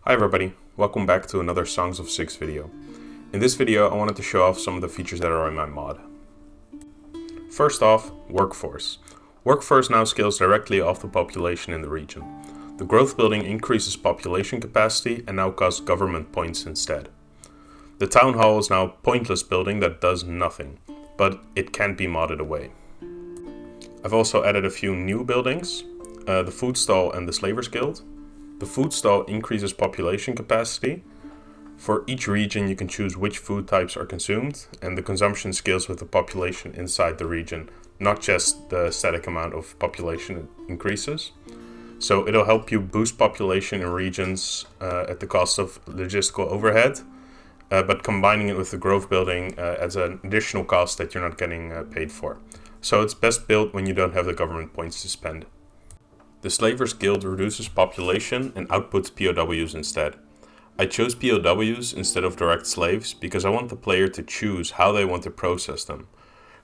Hi everybody, welcome back to another Songs of Six video. In this video I wanted to show off some of the features that are in my mod. First off, Workforce. Workforce now scales directly off the population in the region. The growth building increases population capacity and now costs government points instead. The Town Hall is now a pointless building that does nothing, but it can't be modded away. I've also added a few new buildings, the Food Stall and the Slavers Guild. The food stall increases population capacity. For each region you can choose which food types are consumed, and the consumption scales with the population inside the region, not just the static amount of population increases. So it'll help you boost population in regions at the cost of logistical overhead, but combining it with the growth building adds an additional cost that you're not getting paid for. So it's best built when you don't have the government points to spend. The Slavers Guild reduces population and outputs POWs instead. I chose POWs instead of direct slaves because I want the player to choose how they want to process them.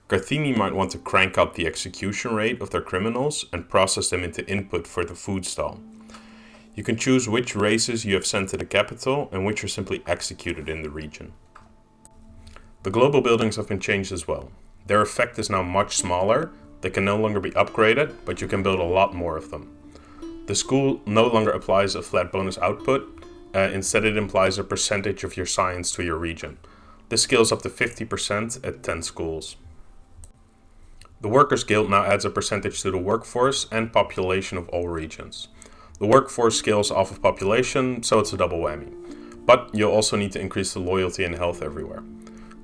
Garthini might want to crank up the execution rate of their criminals and process them into input for the food stall. You can choose which races you have sent to the capital and which are simply executed in the region. The global buildings have been changed as well. Their effect is now much smaller. They can no longer be upgraded, but you can build a lot more of them. The school no longer applies a flat bonus output, instead it implies a percentage of your science to your region. This scales up to 50% at 10 schools. The Workers Guild now adds a percentage to the workforce and population of all regions. The workforce scales off of population, so it's a double whammy. But you'll also need to increase the loyalty and health everywhere.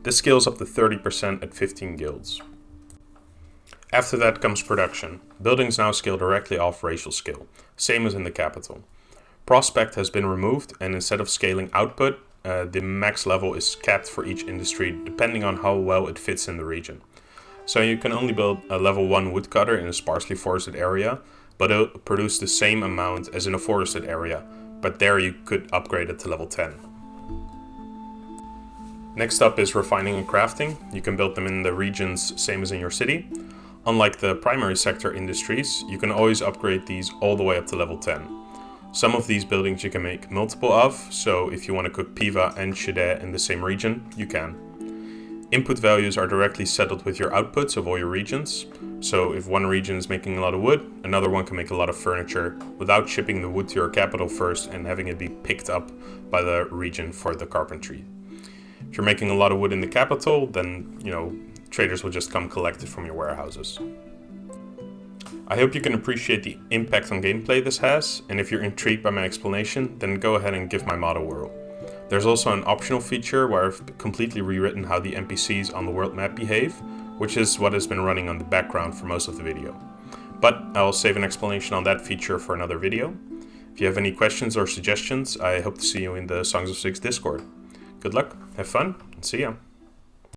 This scales up to 30% at 15 guilds. After that comes production. Buildings now scale directly off racial skill, same as in the capital. Prospect has been removed, and instead of scaling output, the max level is capped for each industry depending on how well it fits in the region. So you can only build a level 1 woodcutter in a sparsely forested area, but it'll produce the same amount as in a forested area, but there you could upgrade it to level 10. Next up is refining and crafting. You can build them in the regions same as in your city. Unlike the primary sector industries, you can always upgrade these all the way up to level 10. Some of these buildings you can make multiple of, so if you want to cook piva and shideh in the same region, you can. Input values are directly settled with your outputs of all your regions, so if one region is making a lot of wood, another one can make a lot of furniture without shipping the wood to your capital first and having it be picked up by the region for the carpentry. If you're making a lot of wood in the capital, then, traders will just come collect it from your warehouses. I hope you can appreciate the impact on gameplay this has, and if you're intrigued by my explanation, then go ahead and give my mod a whirl. There's also an optional feature where I've completely rewritten how the NPCs on the world map behave, which is what has been running on the background for most of the video. But I'll save an explanation on that feature for another video. If you have any questions or suggestions, I hope to see you in the Songs of Six Discord. Good luck, have fun, and see ya!